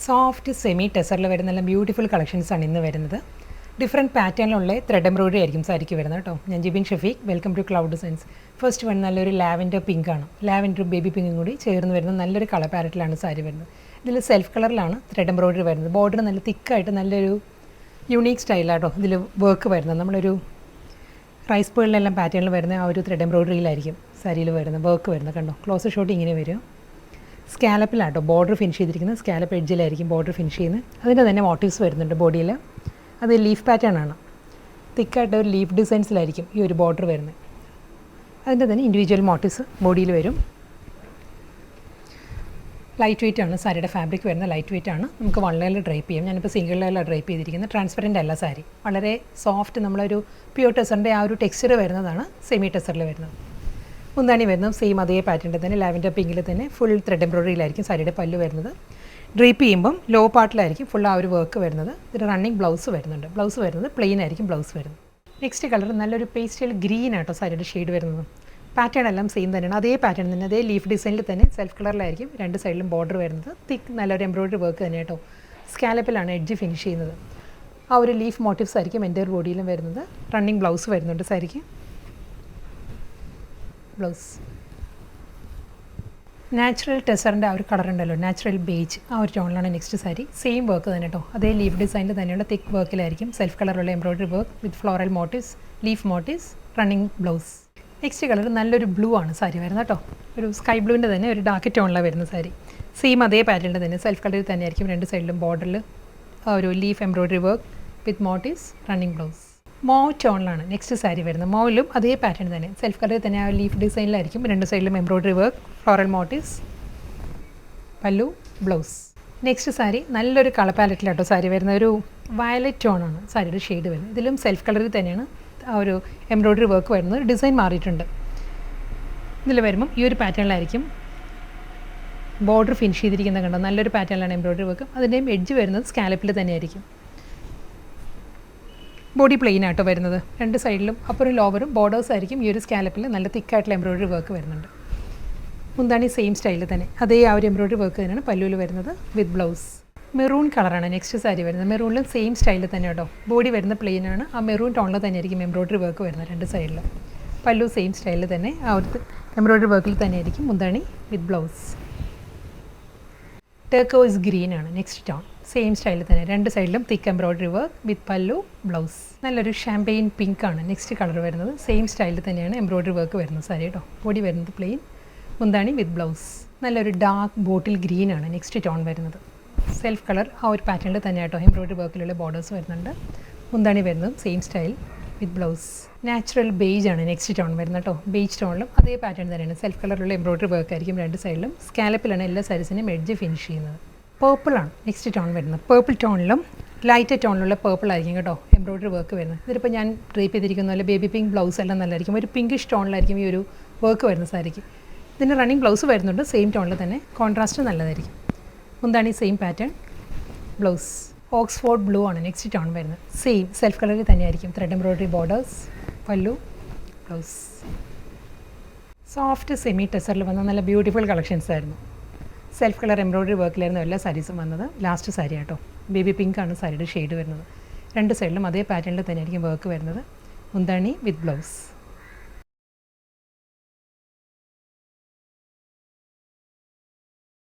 Soft semi ടെസറിൽ വരുന്ന നല്ല beautiful കളക്ഷൻസാണ് ഇന്ന് വരുന്നത്. ഡിഫറെൻറ്റ് പാറ്റേണിലുള്ള ത്രെഡ് എംബ്രോയിഡറി ആയിരിക്കും സാരിക്ക് വരുന്നത് കേട്ടോ. ഞാൻ Jibin Shafeeq, welcome to cloud designs. First one നല്ലൊരു ലാവൻഡർ പിങ്ക് ആണ്. ലാവൻഡർ ബേബി പിങ്കും കൂടി ചേർന്ന് വരുന്ന നല്ലൊരു കളർ പാരറ്റിലാണ് സാരി വരുന്നത്. ഇതിൽ സെൽഫ് കളറിലാണ് ത്രെഡ് എംബ്രോയിഡറി വരുന്നത്. ബോർഡർ നല്ല തിക്കായിട്ട് നല്ലൊരു യുണീക്ക് സ്റ്റൈലാട്ടോ ഇതിൽ വർക്ക് വരുന്നത്. നമ്മളൊരു റൈസ് പേളിലെല്ലാം പാറ്റേണിൽ വരുന്ന ആ ഒരു ത്രെഡ് എംബ്രോയിഡറിയിലായിരിക്കും സാരിയിൽ വരുന്നത് വർക്ക് വരുന്നത്. കണ്ടോ, ക്ലോസ് ഷോട്ട് ഇങ്ങനെ വരും. സ്കാലപ്പിലാട്ടോ ബോർഡർ ഫിനിഷ് ചെയ്തിരിക്കുന്നത്. സ്കാലപ്പ് എഡ്ജിലായിരിക്കും ബോർഡർ ഫിനിഷ് ചെയ്യുന്നത്. അതിൻ്റെ തന്നെ മോട്ടീവ്സ് വരുന്നുണ്ട് ബോഡിയിൽ. അത് ലീഫ് പാറ്റേൺ ആണ്. തിക്കായിട്ട് ഒരു ലീഫ് ഡിസൈൻസിലായിരിക്കും ഈ ഒരു ബോർഡർ വരുന്നത്. അതിൻ്റെ തന്നെ ഇൻഡിവിജ്വൽ മോട്ടീവ്സ് ബോഡിയിൽ വരും. ലൈറ്റ് വെയിറ്റ് ആണ് സാരിയുടെ ഫാബ്രിക് വരുന്നത്. ലൈറ്റ് വെയിറ്റ് ആണ്. നമുക്ക് വൺ ലെയറിൽ ഡ്രൈപ്പ് ചെയ്യാം. ഞാനിപ്പോൾ സിംഗിൾ ലെയറിലാണ് ഡ്രൈപ്പ് ചെയ്തിരിക്കുന്നത്. ട്രാൻസ്പെറൻ്റ് അല്ല സാരി. വളരെ സോഫ്റ്റ്, നമ്മളൊരു പ്യൂർ ടെസറിൻ്റെ ആ ഒരു ടെക്സ്ചർ വരുന്നതാണ് സെമി ടെസറിൽ വരുന്നത്. മുന്താണി വരുന്നത് സെയിം അതേ പാറ്റേണിൽ തന്നെ ലാവൻഡർ പിങ്കിൽ തന്നെ ഫുൾ ത്രെഡ് എംബ്രോയിഡറിയിലായിരിക്കും സാരിയുടെ പല്ല് വരുന്നത്. ഡ്രേപ്പ് ചെയ്യുമ്പം ലോ പാർട്ടിലായിരിക്കും ഫുൾ ആ ഒരു വർക്ക് വരുന്നത്. ഇതിൽ റണ്ണിങ് ബ്ലൗസ് വരുന്നുണ്ട്. ബ്ലൗസ് വരുന്നത് പ്ലെയിൻ ആയിരിക്കും ബ്ലൗസ് വരുന്നത്. നെക്സ്റ്റ് കളർ നല്ലൊരു പേസ്റ്റൽ ഗ്രീൻ ആട്ടോ സാരിയുടെ ഷെയ്ഡ് വരുന്നത്. പാറ്റേൺ എല്ലാം സെയിം തന്നെയാണ്. അതേ പാറ്റേൺ തന്നെ, അതേ ലീഫ് ഡിസൈനിൽ തന്നെ സെൽഫ് കളറിലായിരിക്കും രണ്ട് സൈഡിലും ബോർഡർ വരുന്നത്. തിക്ക് നല്ലൊരു എംബ്രോയിഡറി വർക്ക് തന്നെ കേട്ടോ. സ്കാലപ്പിലാണ് എഡ്ജ് ഫിനിഷ് ചെയ്യുന്നത്. ആ ഒരു ലീഫ് മോട്ടീവ്സ് ആയിരിക്കും എൻ്റെ ബോഡിയിലും വരുന്നത്. റണ്ണിങ് ബ്ലൗസ് വരുന്നുണ്ട് സാരിക്ക്. ബ്ലൗസ് നാച്ചുറൽ ടെസറിൻ്റെ ആ ഒരു കളർ ഉണ്ടല്ലോ, നാച്ചുറൽ ബേജ്, ആ ഒരു ടോണിലാണ് നെക്സ്റ്റ് സാരി. സെയിം വർക്ക് തന്നെ കേട്ടോ. അതേ ലീഫ് ഡിസൈനിൽ തന്നെയുള്ള തിക്ക് വർക്കിലായിരിക്കും സെൽഫ് കളറുള്ള എംബ്രോയിഡറി വർക്ക് വിത്ത് floral motifs, leaf motifs, running blouse. Next colour നല്ലൊരു ബ്ലൂ ആണ് സാരി വരുന്നത് കേട്ടോ. ഒരു സ്കൈ ബ്ലൂവിൻ്റെ തന്നെ ഒരു ഡാർക്ക് ടോണിലാണ് വരുന്ന സാരി. സെയിം അതേ പാറ്റേണിൽ തന്നെ സെൽഫ് കളറിൽ തന്നെ ആയിരിക്കും രണ്ട് സൈഡിലും ബോർഡറിൽ ആ ഒരു leaf embroidery work with motifs, running blouse. Mauve ടോണിലാണ് നെക്സ്റ്റ് സാരി വരുന്നത്. മോവിലും അതേ പാറ്റേൺ തന്നെ സെൽഫ് കളറിൽ തന്നെ ആ ലീഫ് ഡിസൈനിലായിരിക്കും രണ്ട് സൈഡിലും എംബ്രോയിഡറി വർക്ക്, ഫ്ലോറൽ മോട്ടീവ്സ്, പല്ലു, ബ്ലൗസ്. നെക്സ്റ്റ് സാരി നല്ലൊരു കളർ പാലറ്റിലാട്ടോ സാരി വരുന്നത്. ഒരു വയലറ്റ് ടോണാണ് സാരിയുടെ ഷെയ്ഡ് വരുന്നത്. ഇതിലും സെൽഫ് കളറിൽ തന്നെയാണ് ആ ഒരു എംബ്രോയിഡറി വർക്ക് വരുന്നത്. ഡിസൈൻ മാറിയിട്ടുണ്ട്. ഇതിൽ വരുമ്പം ഈ ഒരു പാറ്റേണിലായിരിക്കും ബോർഡർ ഫിനിഷ് ചെയ്തിരിക്കുന്നത്. കണ്ടോ, നല്ലൊരു പാറ്റേണിലാണ് എംബ്രോയിഡറി വർക്ക്. അതിൻ്റെയും എഡ്ജ് വരുന്നത് സ്കാലപ്പിൽ തന്നെയായിരിക്കും. ബോഡി പ്ലെയിൻ ആട്ടോ വരുന്നത്. രണ്ട് സൈഡിലും അപ്പറും ലോവറും ബോർഡേഴ്സ് ആയിരിക്കും ഈ ഒരു സ്കാലപ്പിൽ നല്ല തിക്കായിട്ടുള്ള എംബ്രോയിഡറി വർക്ക് വരുന്നുണ്ട്. മുന്താണി സെയിം സ്റ്റൈലിൽ തന്നെ അതേ ആ ഒരു എംബ്രോയിഡറി വർക്ക് തന്നെയാണ് പല്ലുവിൽ വരുന്നത് വിത്ത് ബ്ലൗസ്. മെറൂൺ കളറാണ് നെക്സ്റ്റ് സാരി വരുന്നത്. മെറൂണിലും സെയിം സ്റ്റൈലിൽ തന്നെ കേട്ടോ. ബോഡി വരുന്ന പ്ലെയിൻ ആണ്. ആ മെറൂൺ ടോണിൽ തന്നെ ആയിരിക്കും എംബ്രോയിഡറി വർക്ക് വരുന്നത് രണ്ട് സൈഡിലും. പല്ലു സെയിം സ്റ്റൈലിൽ തന്നെ ആ ഒരു എംബ്രോയിഡറി വർക്കിൽ തന്നെ ആയിരിക്കും. മുന്താണി വിത്ത് ബ്ലൗസ്. ടർക്കോയ്സ് ഗ്രീൻ ആണ് നെക്സ്റ്റ് ടോൺ. സെയിം സ്റ്റൈലിൽ തന്നെ രണ്ട് സൈഡിലും തിക്ക് എംബ്രോയിഡറി വർക്ക് വിത്ത് പല്ലു, ബ്ലൗസ്. നല്ലൊരു ഷാമ്പെയിൻ പിങ്ക് ആണ് നെക്സ്റ്റ് കളർ വരുന്നത്. സെയിം സ്റ്റൈലിൽ തന്നെയാണ് എംബ്രോയിഡറി വർക്ക് വരുന്നത് സാരി കേട്ടോ. ബോഡി വരുന്നത് പ്ലെയിൻ, മുന്താണി വിത്ത് ബ്ലൗസ്. നല്ലൊരു ഡാർക്ക് ബോട്ടിൽ ഗ്രീൻ ആണ് നെക്സ്റ്റ് ടോൺ വരുന്നത്. സെൽഫ് കളർ ആ ഒരു പാറ്റേണിൽ തന്നെ കേട്ടോ എംബ്രോയിഡറി വർക്കിലുള്ള ബോർഡേഴ്സ് വരുന്നുണ്ട്. മുന്താണി വരുന്നത് same style with blouse. Natural beige ആണ് നെക്സ്റ്റ് ടോൺ വരുന്നത് കേട്ടോ. ബേജ് ടോണിലും അതേ പാറ്റേൺ തന്നെയാണ്. സെൽഫ് കളറിലുള്ള എംബ്രോയിഡറി വർക്ക് ആയിരിക്കും രണ്ട് സൈഡിലും. സ്കാലപ്പിലാണ് എല്ലാ സാരീസിനും എഡ്ജ് ഫിനിഷ് ചെയ്യുന്നത്. പേർപ്പിളാണ് നെക്സ്റ്റ് ടോൺ വരുന്നത്. പേർപ്പിൾ ടോണിലും ലൈറ്റ് ടോണിലുള്ള പേർപ്പിൾ ആയിരിക്കും കേട്ടോ എംബ്രോയിഡറി വർക്ക് വരുന്നത്. ഇതിപ്പോൾ ഞാൻ ഡ്രേപ്പ് ചെയ്തിരിക്കുന്ന പോലെ ബേബി പിങ്ക് ബ്ലൗസ് എല്ലാം നല്ലതായിരിക്കും. ഒരു പിങ്കിഷ് ടോണിലായിരിക്കും ഈ ഒരു വർക്ക് വരുന്ന സാരിക്ക്. ഇതിന് റണ്ണിങ് ബ്ലൗസ് വരുന്നുണ്ട് സെയിം ടോണിൽ തന്നെ. കോൺട്രാസ്റ്റ് നല്ലതായിരിക്കും. മുന്താണി same pattern, blouse. Oxford blue ആണ് നെക്സ്റ്റ് ടോൺ വരുന്നത്. സെയിം സെൽഫ് കളറിൽ തന്നെയായിരിക്കും ത്രെഡ് എംബ്രോയിഡറി ബോർഡേഴ്സ്, പല്ലു, ബ്ലൗസ്. സോഫ്റ്റ് സെമി ടെസറിൽ വന്ന നല്ല ബ്യൂട്ടിഫുൾ കളക്ഷൻസ് ആയിരുന്നു. സെൽഫ് കളർ എംബ്രോയിഡറി വർക്കിലായിരുന്നു എല്ലാ സാരീസും വന്നത്. ലാസ്റ്റ് സാരി കേട്ടോ. ബേബി പിങ്ക് ആണ് സാരിയുടെ ഷെയ്ഡ് വരുന്നത്. രണ്ട് സൈഡിലും അതേ പാറ്റേണിൽ തന്നെയായിരിക്കും വർക്ക് വരുന്നത്. മുന്താണി വിത്ത് ബ്ലൗസ്.